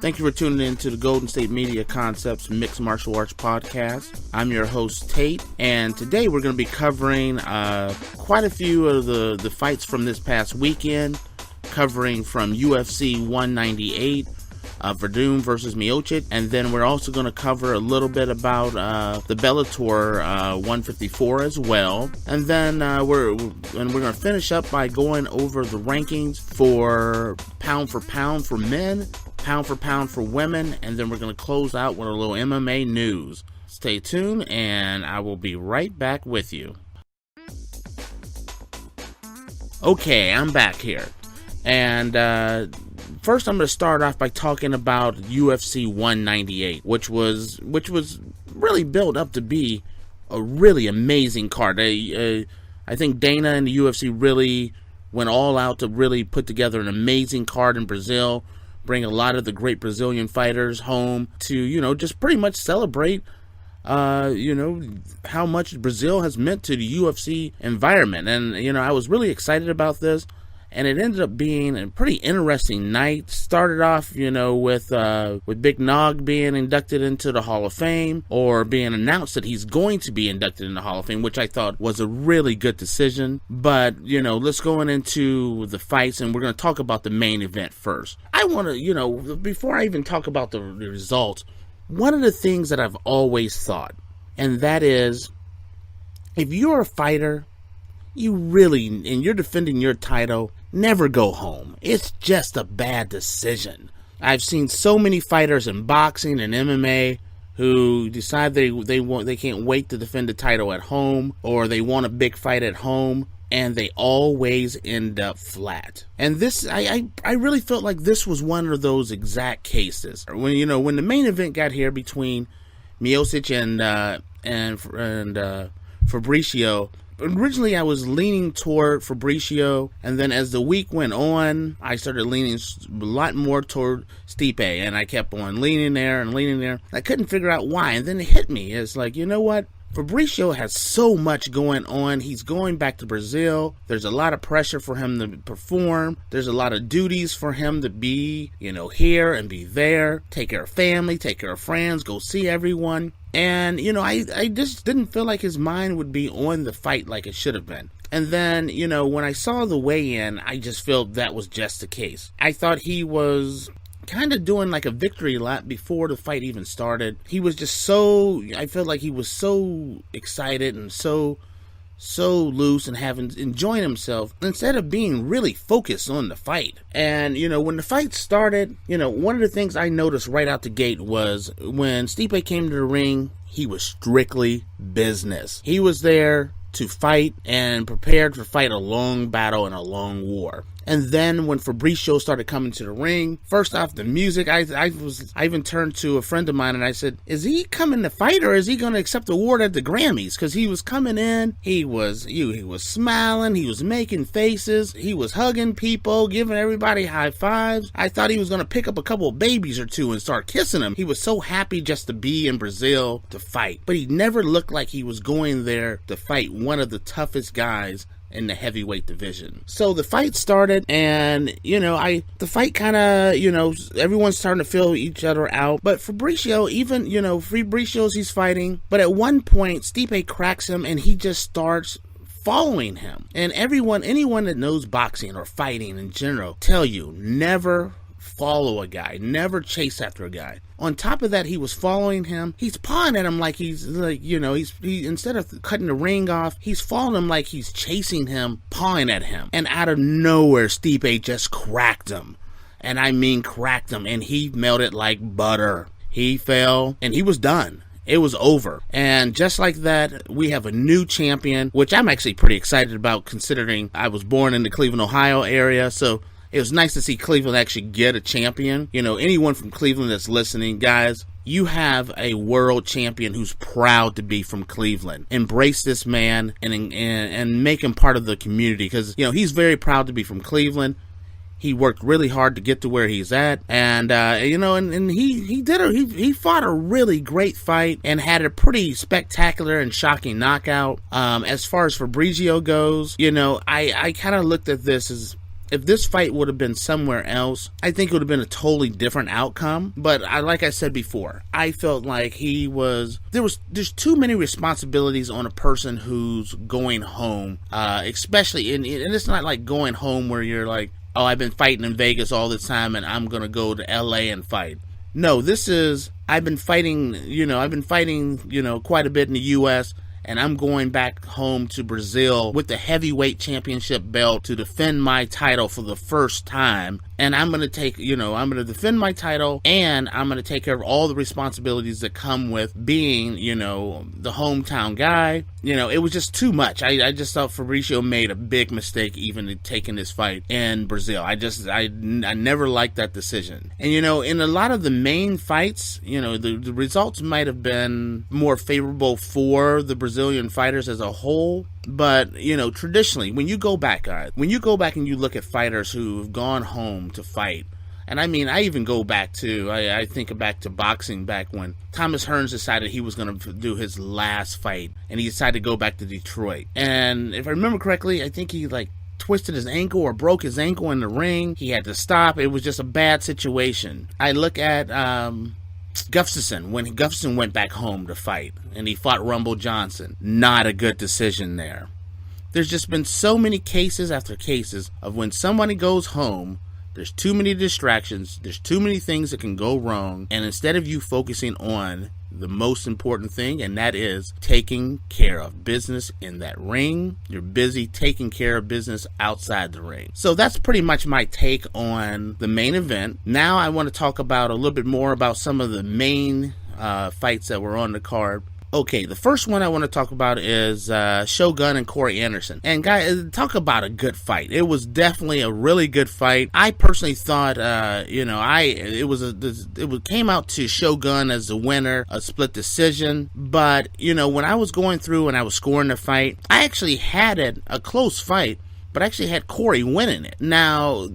Thank you for tuning in to the Golden State Media Concepts Mixed Martial Arts Podcast. I'm your host, Tate, and today we're going to be covering quite a few of the fights from this past weekend, covering from UFC 198, Werdum versus Miocic, and then we're also going to cover a little bit about the Bellator 154 as well, and then we're going to finish up by going over the rankings for pound for men, pound for women, and then we're going to close out with a little MMA news. Stay tuned, and I will be right back with you. Okay, I'm back here, and first I'm going to start off by talking about UFC 198, which was really built up to be a really amazing card. I think Dana and the UFC really went all out to really put together an amazing card in Brazil, bring a lot of the great Brazilian fighters home to, just pretty much celebrate, how much Brazil has meant to the UFC environment. And, I was really excited about this, and it ended up being a pretty interesting night. Started off, with Big Nog being inducted into the Hall of Fame, or being announced that he's going to be inducted in the Hall of Fame, which I thought was a really good decision. But, let's go into the fights, and we're going to talk about the main event first. I want to, before I even talk about the results, one of the things that I've always thought, and that is, if you're a fighter, and you're defending your title, never go home. It's just a bad decision. I've seen so many fighters in boxing and MMA who decide they can't wait to defend the title at home, or they want a big fight at home, and they always end up flat. And this, I really felt like this was one of those exact cases. When the main event got here between Miocic and Fabricio, originally I was leaning toward Fabricio, and then as the week went on, I started leaning a lot more toward Stipe, and I kept on leaning there. I couldn't figure out why, and then it hit me. It's like, you know what? Fabricio has so much going on. He's going back to Brazil. There's a lot of pressure for him to perform. There's a lot of duties for him to be, here and be there, take care of family, take care of friends, go see everyone. And, I just didn't feel like his mind would be on the fight like it should have been. And then, when I saw the weigh-in, I just felt that was just the case. I thought he was kind of doing like a victory lap before the fight even started. He was just I felt like he was so excited and so loose and enjoying himself instead of being really focused on the fight. And, when the fight started, one of the things I noticed right out the gate was when Stipe came to the ring, he was strictly business. He was there to fight and prepared to fight a long battle and a long war. And then when Fabricio started coming to the ring, first off, the music, I even turned to a friend of mine and I said, is he coming to fight, or is he going to accept the award at the Grammys? Because he was coming in, he was smiling, he was making faces, he was hugging people, giving everybody high fives. I thought he was going to pick up a couple of babies or two and start kissing them. He was so happy just to be in Brazil to fight. But he never looked like he was going there to fight one of the toughest guys in the heavyweight division. So the fight started, and the fight kind of, everyone's starting to feel each other out. But Fabricio, Fabricio's he's fighting, but at one point Stipe cracks him and he just starts following him. And anyone that knows boxing or fighting in general tell you, never follow a guy, never chase after a guy. On top of that, he was following him. He's pawing at him like he's instead of cutting the ring off, he's following him like he's chasing him, pawing at him. And out of nowhere, Stipe just cracked him. And I mean cracked him, and he melted like butter. He fell, and he was done. It was over. And just like that, we have a new champion, which I'm actually pretty excited about, considering I was born in the Cleveland, Ohio area, so it was nice to see Cleveland actually get a champion. Anyone from Cleveland that's listening, guys, you have a world champion who's proud to be from Cleveland. Embrace this man and make him part of the community, because, he's very proud to be from Cleveland. He worked really hard to get to where he's at, and he fought a really great fight and had a pretty spectacular and shocking knockout. As far as Fabricio goes, I kind of looked at this as, if this fight would have been somewhere else, I think it would have been a totally different outcome. But like I said before, I felt like there's too many responsibilities on a person who's going home, especially, and it's not like going home where you're like, oh, I've been fighting in Vegas all this time and I'm going to go to LA and fight. No, I've been fighting quite a bit in the US, and I'm going back home to Brazil with the heavyweight championship belt to defend my title for the first time. And I'm going to defend my title, and I'm going to take care of all the responsibilities that come with being, the hometown guy. It was just too much. I just thought Fabricio made a big mistake even taking this fight in Brazil. I never liked that decision. And, in a lot of the main fights, the results might have been more favorable for the Brazilian fighters as a whole. But, traditionally, when you go back and you look at fighters who've gone home to fight, and I mean, I even go back to, I think back to boxing back when Thomas Hearns decided he was going to do his last fight, and he decided to go back to Detroit. And if I remember correctly, I think he twisted his ankle or broke his ankle in the ring. He had to stop. It was just a bad situation. I look at Gustafsson, when Gustafsson went back home to fight and he fought Rumble Johnson. Not a good decision there. There's just been so many cases after cases of when somebody goes home, there's too many distractions, there's too many things that can go wrong, and instead of you focusing on the most important thing, and that is taking care of business in that ring, you're busy taking care of business outside the ring. So that's pretty much my take on the main event. Now I want to talk about a little bit more about some of the main fights that were on the card. Okay, the first one I want to talk about is Shogun and Corey Anderson. And guys, talk about a good fight. It was definitely a really good fight. I personally thought, it came out to Shogun as the winner, a split decision. But when I was going through and I was scoring the fight, I actually had it a close fight, but I actually had Corey winning it. Now,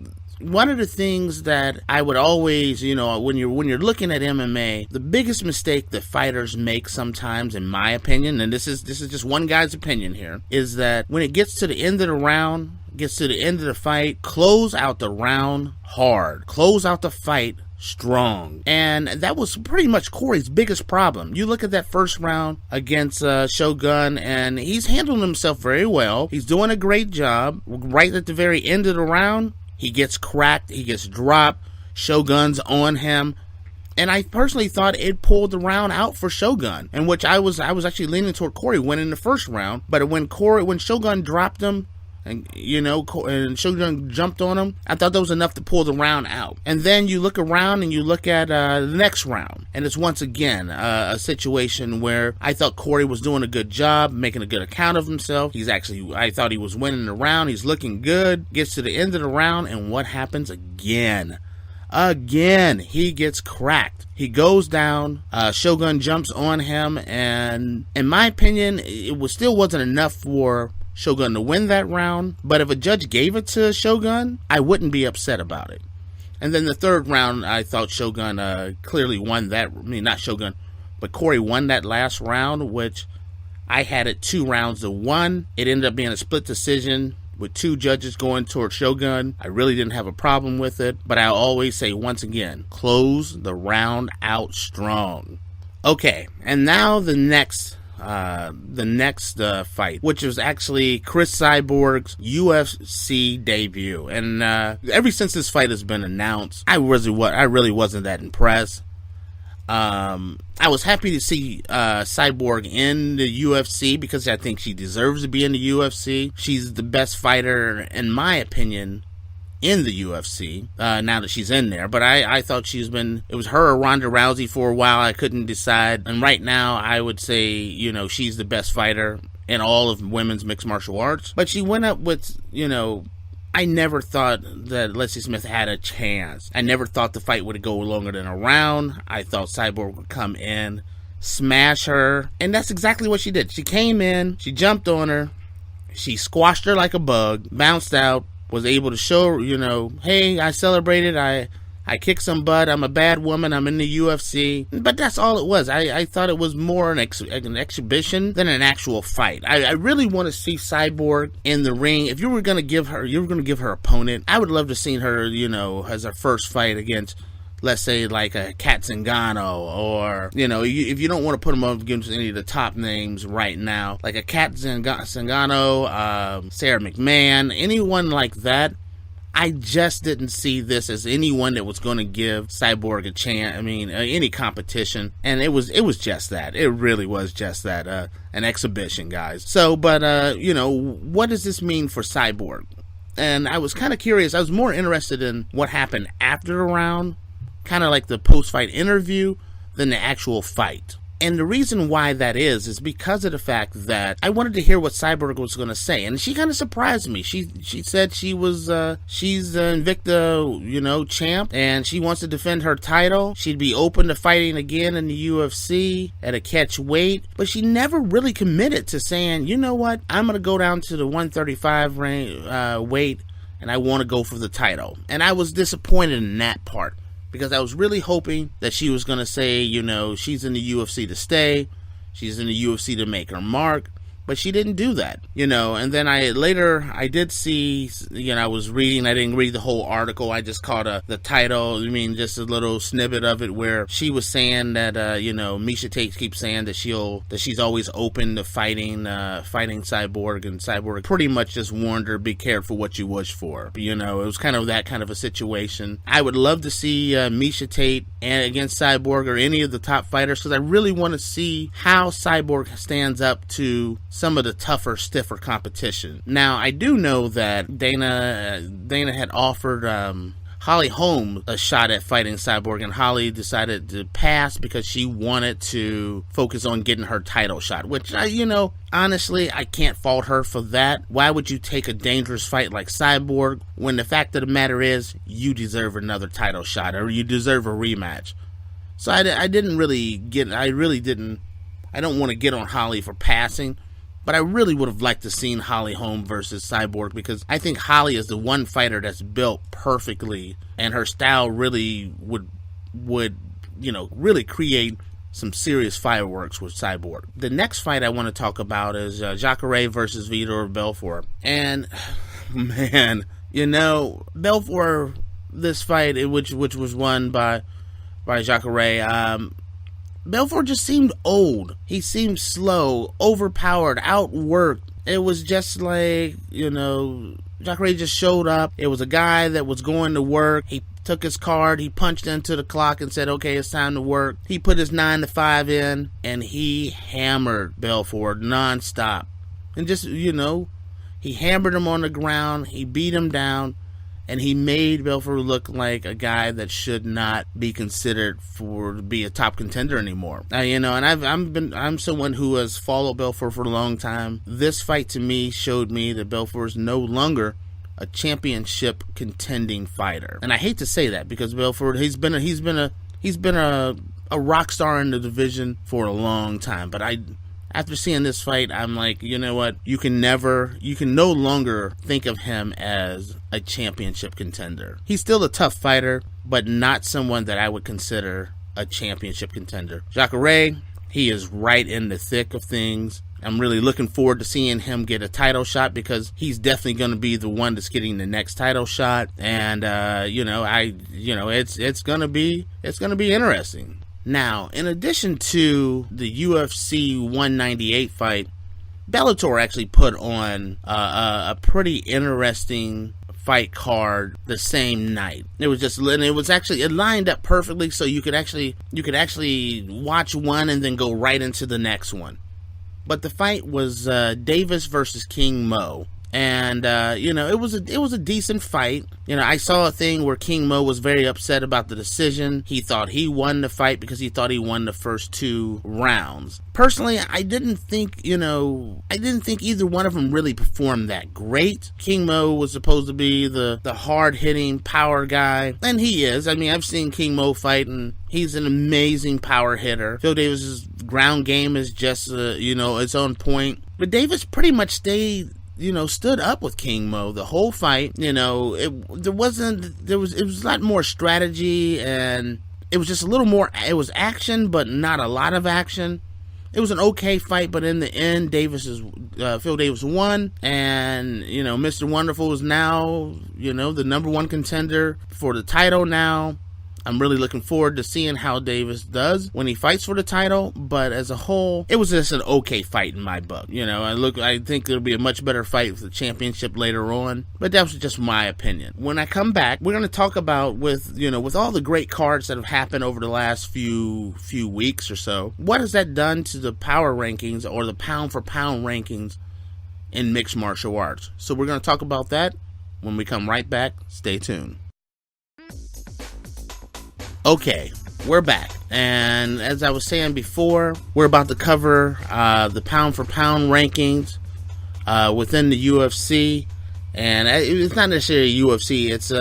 one of the things that I would always, when you're looking at MMA, the biggest mistake that fighters make sometimes, in my opinion, and this is just one guy's opinion here, is that when it gets to the end of the round, gets to the end of the fight, close out the round hard, close out the fight strong. And that was pretty much Corey's biggest problem. You look at that first round against Shogun, and he's handling himself very well. He's doing a great job. Right at the very end of the round, he gets cracked, he gets dropped, Shogun's on him, and I personally thought it pulled the round out for Shogun, in which I was actually leaning toward Corey winning the first round. But when Shogun dropped him, and Shogun jumped on him, I thought that was enough to pull the round out. And then you look around and you look at the next round, and it's once again a situation where I thought Corey was doing a good job, making a good account of himself. I thought he was winning the round. He's looking good. Gets to the end of the round, and what happens again? Again, he gets cracked. He goes down. Shogun jumps on him, and in my opinion, it still wasn't enough for Shogun to win that round, but if a judge gave it to Shogun, I wouldn't be upset about it. And then the third round, I thought Shogun clearly won that. I mean, not Shogun, but Corey won that last round, which I had it 2-1. It ended up being a split decision with 2 judges going toward Shogun. I really didn't have a problem with it, but I always say, once again, close the round out strong. Okay, and now the next fight, which was actually Cris Cyborg's UFC debut. And ever since this fight has been announced, I really wasn't that impressed. I was happy to see Cyborg in the UFC because I think she deserves to be in the UFC. She's the best fighter, in my opinion, in the UFC, now that she's in there. But I thought it was her or Ronda Rousey for a while. I couldn't decide. And right now, I would say, she's the best fighter in all of women's mixed martial arts. But she went up with, I never thought that Leslie Smith had a chance. I never thought the fight would go longer than a round. I thought Cyborg would come in, smash her. And that's exactly what she did. She came in, she jumped on her, she squashed her like a bug, bounced out, was able to show, hey, I celebrated, I kicked some butt, I'm a bad woman, I'm in the UFC. But that's all it was. I thought it was more an exhibition than an actual fight. I really want to see Cyborg in the ring. If you were going to give her opponent, I would love to see her, as her first fight against, let's say, like a Kat Zingano, or, if you don't want to put them up against any of the top names right now, like a Kat Zingano, Sarah McMahon, anyone like that. I just didn't see this as anyone that was going to give Cyborg a chance. I mean, any competition. And it was just that. It really was just that. An exhibition, guys. So, but, what does this mean for Cyborg? And I was kind of curious. I was more interested in what happened after the round, kind of like the post-fight interview, than the actual fight. And the reason why that is because of the fact that I wanted to hear what Cyborg was going to say. And she kind of surprised me. She said she's Invicta, champ, and she wants to defend her title. She'd be open to fighting again in the UFC at a catch weight. But she never really committed to saying, you know what, I'm going to go down to the 135 weight, and I want to go for the title. And I was disappointed in that part, because I was really hoping that she was going to say, she's in the UFC to stay. She's in the UFC to make her mark. But she didn't do that, and then I did see, I was reading, I didn't read the whole article, I just caught the title, just a little snippet of it, where she was saying that, Miesha Tate keeps saying that she's always open to fighting Cyborg, and Cyborg pretty much just warned her, be careful what you wish for. It was kind of that kind of a situation. I would love to see Miesha Tate against Cyborg, or any of the top fighters, because I really want to see how Cyborg stands up to some of the tougher, stiffer competition. Now, I do know that Dana had offered Holly Holm a shot at fighting Cyborg, and Holly decided to pass because she wanted to focus on getting her title shot, which, honestly, I can't fault her for that. Why would you take a dangerous fight like Cyborg when the fact of the matter is you deserve another title shot, or you deserve a rematch? So I don't want to get on Holly for passing, but I really would have liked to seen Holly Holm versus Cyborg, because I think Holly is the one fighter that's built perfectly, and her style really would really create some serious fireworks with Cyborg. The next fight I want to talk about is Jacare versus Vitor Belfort. And, man, Belfort, this fight, which was won by Jacare, Belfort just seemed old. He seemed slow, overpowered, outworked. It was just like, Jacare just showed up. It was a guy that was going to work. He took his card, he punched into the clock and said, okay, it's time to work. He put his 9 to 5 in, and he hammered Belfort nonstop. And just, he hammered him on the ground, he beat him down, and he made Belfort look like a guy that should not be considered to be a top contender anymore. And I'm someone who has followed Belfort for a long time. This fight to me showed me that Belfort is no longer a championship contending fighter. And I hate to say that, because Belfort, he's been a rock star in the division for a long time. But after seeing this fight, I'm like, you know what? You can no longer think of him as a championship contender. He's still a tough fighter, but not someone that I would consider a championship contender. Jacare, he is right in the thick of things. I'm really looking forward to seeing him get a title shot, because he's definitely going to be the one that's getting the next title shot. And it's going to be interesting. Now, in addition to the UFC 198 fight, Bellator actually put on a pretty interesting fight card the same night. It lined up perfectly, so you could actually watch one and then go right into the next one. But the fight was Davis versus King Mo. And, it was a decent fight. I saw a thing where King Mo was very upset about the decision. He thought he won the fight because he thought he won the first 2 rounds. Personally, I didn't think either one of them really performed that great. King Mo was supposed to be the hard-hitting power guy, and he is. I mean, I've seen King Mo fight, and he's an amazing power hitter. Phil Davis's ground game is just, it's on point. But Davis pretty much stayed stood up with King Mo the whole fight. It was a lot more strategy, and it was just a little more, it was action, but not a lot of action. It was an okay fight, but in the end, Phil Davis won, and, Mr. Wonderful is now, the number one contender for the title now. I'm really looking forward to seeing how Davis does when he fights for the title, but as a whole, it was just an okay fight in my book. I think it'll be a much better fight for the championship later on, but that was just my opinion. When I come back, we're going to talk about with all the great cards that have happened over the last few weeks or so, what has that done to the power rankings or the pound for pound rankings in mixed martial arts? So we're going to talk about that when we come right back. Stay tuned. Okay, we're back, and as I was saying before, we're about to cover the pound for pound rankings within the UFC, and it's not necessarily UFC, it's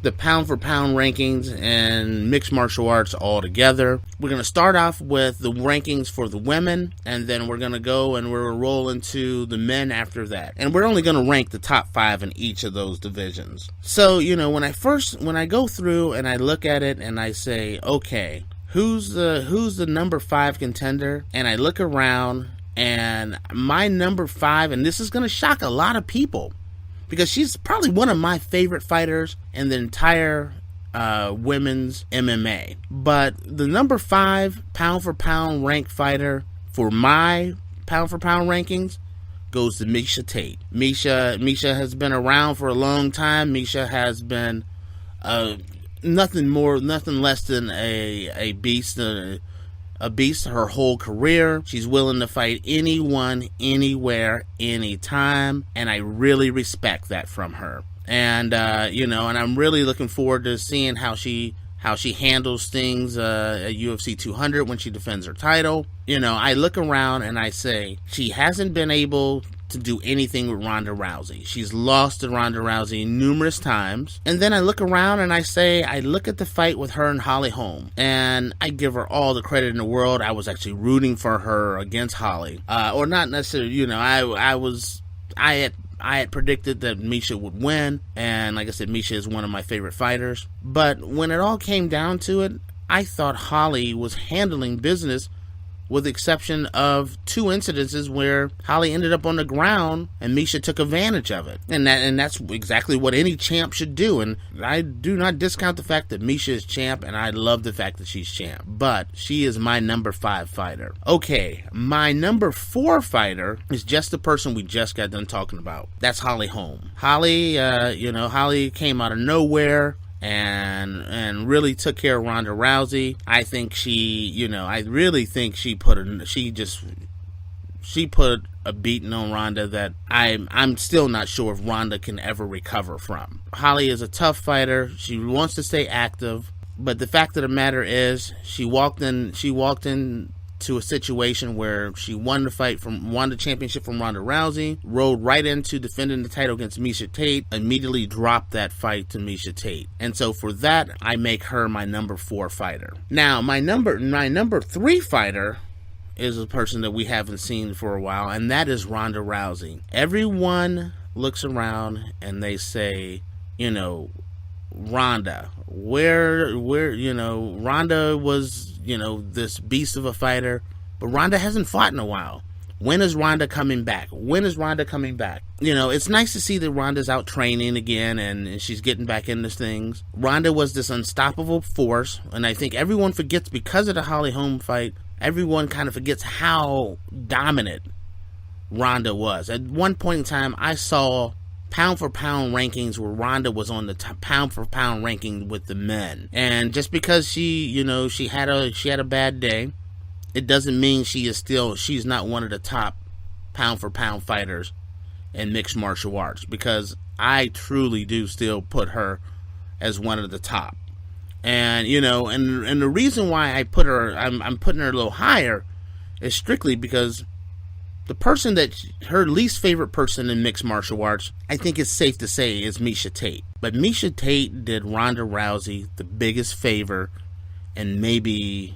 the pound for pound rankings and mixed martial arts all together. We're going to start off with the rankings for the women, and then we're going to go and we're going to roll into the men after that. And we're only going to rank the top 5 in each of those divisions. So, when I go through and I look at it and I say, okay, who's the number 5 contender? And I look around, and my number 5, and this is going to shock a lot of people, because she's probably one of my favorite fighters in the entire women's MMA. But the number 5 pound for pound ranked fighter for my pound for pound rankings goes to Miesha Tate. Miesha has been around for a long time. Miesha has been nothing less than a beast. A beast her whole career. She's willing to fight anyone, anywhere, anytime, and I really respect that from her. And and I'm really looking forward to seeing how she handles things at UFC 200 when she defends her title. I look around and I say she hasn't been able to do anything with Ronda Rousey. She's lost to Ronda Rousey numerous times. And then I look around and I look at the fight with her and Holly Holm, and I give her all the credit in the world. I was actually rooting for her against Holly, or not necessarily. I had predicted that Miesha would win, and like I said, Miesha is one of my favorite fighters. But when it all came down to it, I thought Holly was handling business, with the exception of 2 incidences where Holly ended up on the ground and Miesha took advantage of it. And that's exactly what any champ should do. And I do not discount the fact that Miesha is champ, and I love the fact that she's champ. But she is my number 5 fighter. Okay, my number 4 fighter is just the person we just got done talking about. That's Holly Holm. Holly, Holly came out of nowhere and really took care of Ronda Rousey. I think I really think she put a beating on Ronda that I'm still not sure if Ronda can ever recover from. Holly is a tough fighter. She wants to stay active, but the fact of the matter is she walked in to a situation where she won the championship from Ronda Rousey, rode right into defending the title against Miesha Tate, immediately dropped that fight to Miesha Tate. And so for that, I make her my number 4 fighter. Now, my number 3 fighter is a person that we haven't seen for a while, and that is Ronda Rousey. Everyone looks around and they say, Ronda, where Ronda was, this beast of a fighter, but Ronda hasn't fought in a while. When is Ronda coming back? It's nice to see that Ronda's out training again and she's getting back into things. Ronda was this unstoppable force, and I think everyone forgets, because of the Holly Holm fight, everyone kind of forgets how dominant Ronda was. At one point in time, I saw pound for pound rankings where Ronda was on the pound for pound ranking with the men, and just because she had a bad day, it doesn't mean she's not one of the top pound for pound fighters in mixed martial arts, because I truly do still put her as one of the top. And and the reason why I'm putting her a little higher is strictly because the person that her least favorite person in mixed martial arts, I think it's safe to say, is Miesha Tate. But Miesha Tate did Ronda Rousey the biggest favor, and maybe,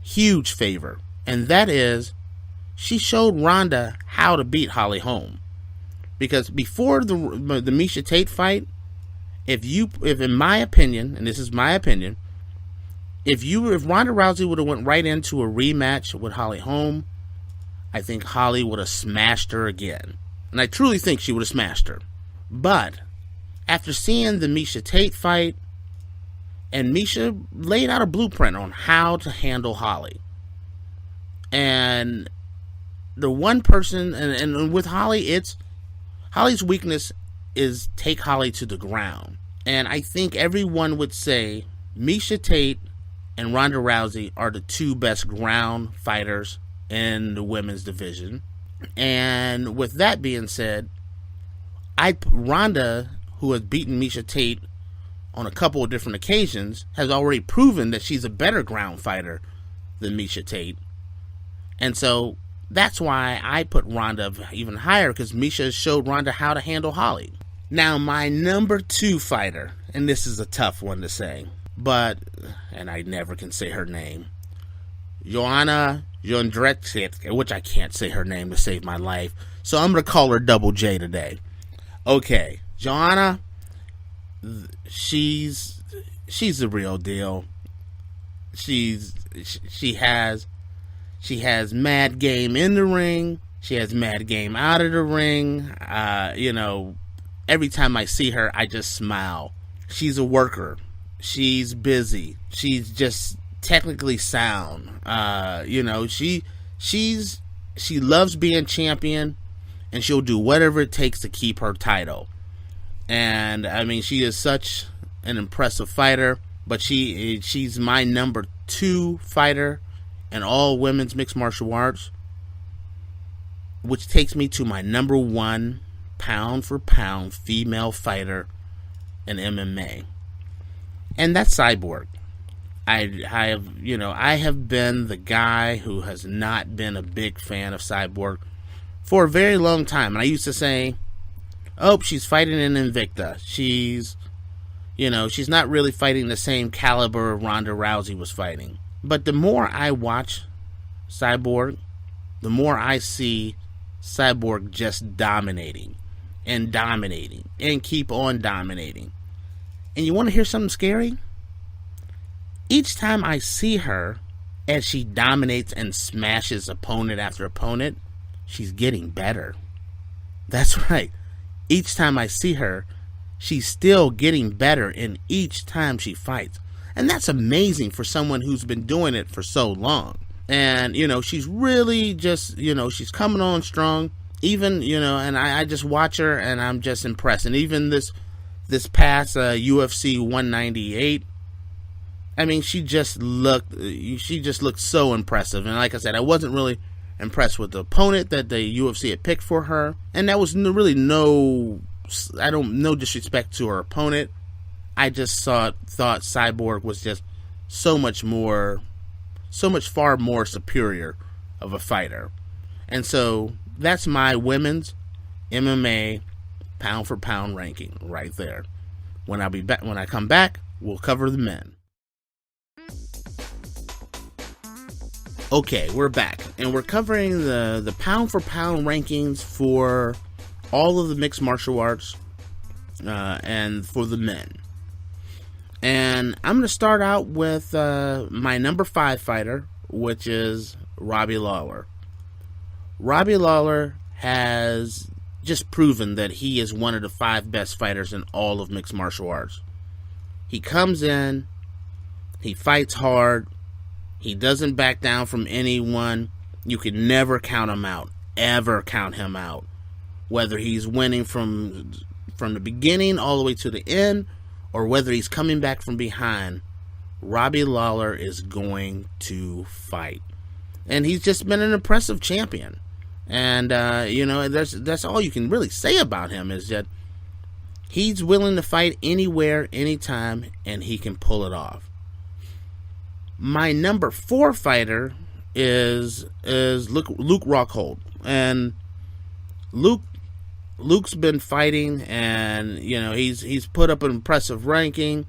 huge favor. And that is, she showed Ronda how to beat Holly Holm. Because before the Miesha Tate fight, if in my opinion, and this is my opinion, if Ronda Rousey would have went right into a rematch with Holly Holm, I think Holly would have smashed her again. And I truly think she would have smashed her. But after seeing the Miesha Tate fight, and Miesha laid out a blueprint on how to handle Holly. And the one person, and with Holly, Holly's weakness is take Holly to the ground. And I think everyone would say Miesha Tate and Ronda Rousey are the two best ground fighters in the women's division. And with that being said, Ronda, who has beaten Miesha Tate on a couple of different occasions, has already proven that she's a better ground fighter than Miesha Tate. And so that's why I put Ronda even higher, because Miesha showed Ronda how to handle Holly. Now, my number 2 fighter, and this is a tough one to say, and I never can say her name, Joanna Jedrzejczyk, which I can't say her name to save my life, so I'm going to call her Double J today. Okay, Joanna, she's the real deal. She has mad game in the ring. She has mad game out of the ring. Every time I see her, I just smile. She's a worker. She's busy. She's just technically sound. She loves being champion, and she'll do whatever it takes to keep her title. And I mean, she is such an impressive fighter. But she's my number 2 fighter in all women's mixed martial arts, which takes me to my number 1 pound for pound female fighter in MMA, and that's Cyborg. I have been the guy who has not been a big fan of Cyborg for a very long time, and I used to say, "Oh, she's fighting in Invicta. She's not really fighting the same caliber Ronda Rousey was fighting." But the more I watch Cyborg, the more I see Cyborg just dominating and keep on dominating. And you want to hear something scary? Each time I see her, as she dominates and smashes opponent after opponent, she's getting better. That's right. Each time I see her, she's still getting better in each time she fights. And that's amazing for someone who's been doing it for so long. And, she's really just, she's coming on strong. Even, and I just watch her and I'm just impressed. And even this past UFC 198, I mean, she just looked so impressive. And like I said, I wasn't really impressed with the opponent that the UFC had picked for her. And that was really no disrespect to her opponent. I just thought Cyborg was just so much far more superior of a fighter. And so that's my women's MMA pound for pound ranking right there. When I come back, we'll cover the men. Okay, we're back, and we're covering the pound for pound rankings for all of the mixed martial arts and for the men. And I'm going to start out with my number 5 fighter, which is Robbie Lawler. Robbie Lawler has just proven that he is one of the 5 best fighters in all of mixed martial arts. He comes in, he fights hard, he doesn't back down from anyone. You can never count him out, ever count him out. Whether he's winning from the beginning all the way to the end, or whether he's coming back from behind, Robbie Lawler is going to fight. And he's just been an impressive champion. And, that's all you can really say about him, is that he's willing to fight anywhere, anytime, and he can pull it off. My number 4 fighter is Luke Rockhold. And Luke's been fighting, and he's put up an impressive ranking.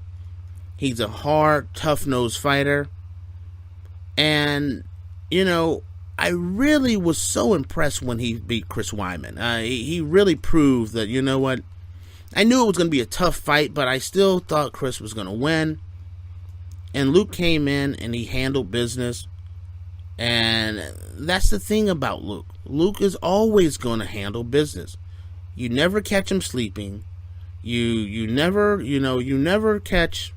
He's a hard, tough-nosed fighter, and I really was so impressed when he beat Chris Weidman. He really proved that, you know what, I knew it was going to be a tough fight, but I still thought Chris was going to win. And Luke came in and he handled business. And that's the thing about Luke. Luke is always going to handle business. You never catch him sleeping. You never catch,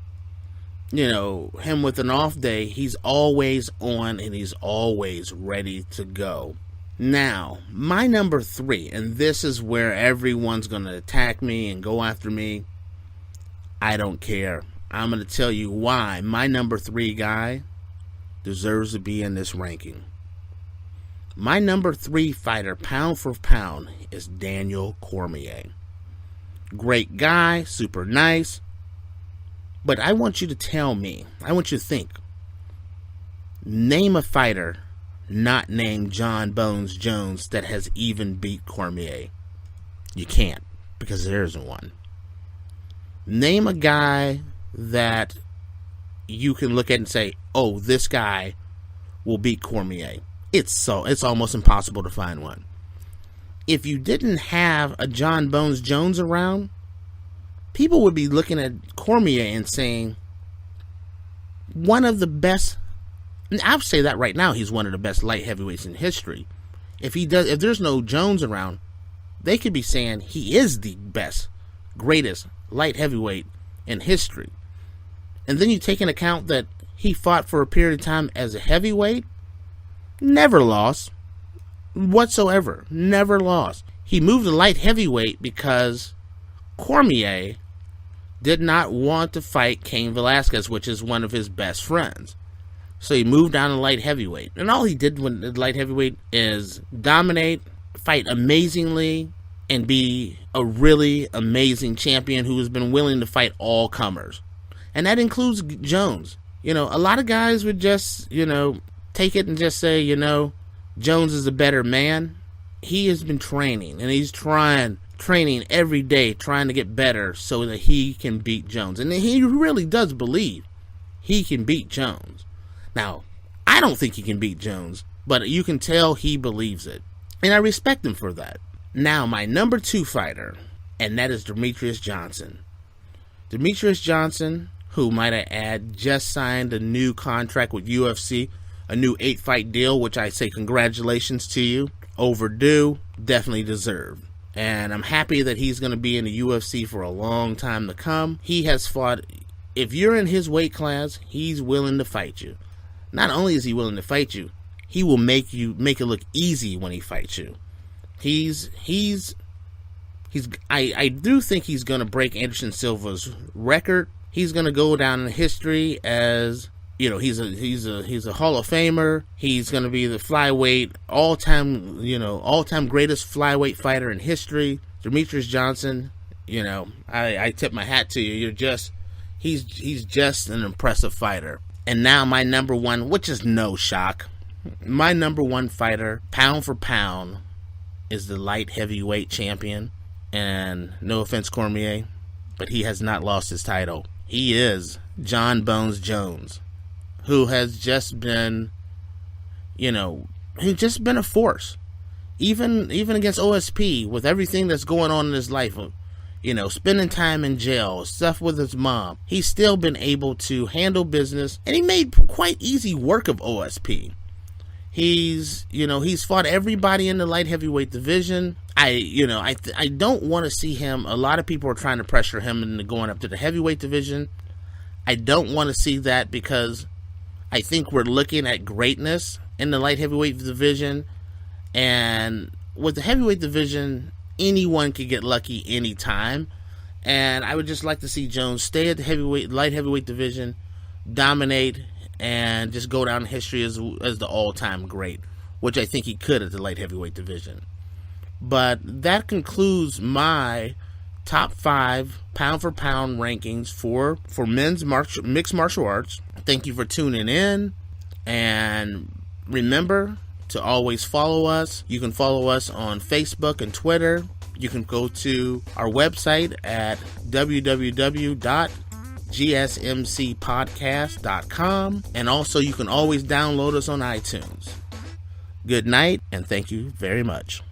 him with an off day. He's always on and he's always ready to go. Now, my number 3, and this is where everyone's going to attack me and go after me. I don't care. I'm going to tell you why my number 3 guy deserves to be in this ranking. My number 3 fighter, pound for pound, is Daniel Cormier. Great guy, super nice. But I want you to tell me, I want you to think. Name a fighter not named Jon Bones Jones that has even beat Cormier. You can't, because there isn't one. Name a guy that you can look at and say, oh, this guy will beat Cormier. It's almost impossible to find one. If you didn't have a Jon Bones Jones around, people would be looking at Cormier and saying, one of the best, and I'll say that right now, he's one of the best light heavyweights in history. If there's no Jones around, they could be saying he is the best, greatest light heavyweight in history. And then you take into account that he fought for a period of time as a heavyweight, never lost whatsoever, never lost. He moved to light heavyweight because Cormier did not want to fight Cain Velasquez, which is one of his best friends. So he moved down to light heavyweight. And all he did when light heavyweight is dominate, fight amazingly, and be a really amazing champion who has been willing to fight all comers. And that includes Jones. A lot of guys would just, take it and just say, Jones is a better man. He has been training, and he's training every day, trying to get better so that he can beat Jones. And he really does believe he can beat Jones. Now, I don't think he can beat Jones, but you can tell he believes it. And I respect him for that. Now, my number 2 fighter, and that is Demetrious Johnson. Demetrious Johnson, who, might I add, just signed a new contract with UFC, a new 8-fight deal, which I say congratulations to you. Overdue, definitely deserved. And I'm happy that he's going to be in the UFC for a long time to come. He has fought, if you're in his weight class, he's willing to fight you. Not only is he willing to fight you, he will make it look easy when he fights you. I do think he's going to break Anderson Silva's record. He's going to go down in history as, he's a Hall of Famer. He's going to be the flyweight all-time greatest flyweight fighter in history. Demetrious Johnson, I tip my hat to you. He's just an impressive fighter. And now my number 1, which is no shock, my number 1 fighter, pound for pound, is the light heavyweight champion. And no offense, Cormier, but he has not lost his title. He is Jon Bones Jones, who has just been, he's just been a force. Even against OSP, with everything that's going on in his life, spending time in jail, stuff with his mom, he's still been able to handle business, and he made quite easy work of OSP. He's fought everybody in the light heavyweight division. I don't want to see him. A lot of people are trying to pressure him into going up to the heavyweight division. I don't want to see that because I think we're looking at greatness in the light heavyweight division. And with the heavyweight division, anyone can get lucky anytime. And I would just like to see Jones stay at the light heavyweight division, dominate, and just go down in history as the all-time great, which I think he could at the light heavyweight division. But that concludes my top 5 pound-for-pound rankings for men's mixed martial arts. Thank you for tuning in, and remember to always follow us. You can follow us on Facebook and Twitter. You can go to our website at www.gsmcpodcast.com, and also you can always download us on iTunes. Good night, and thank you very much.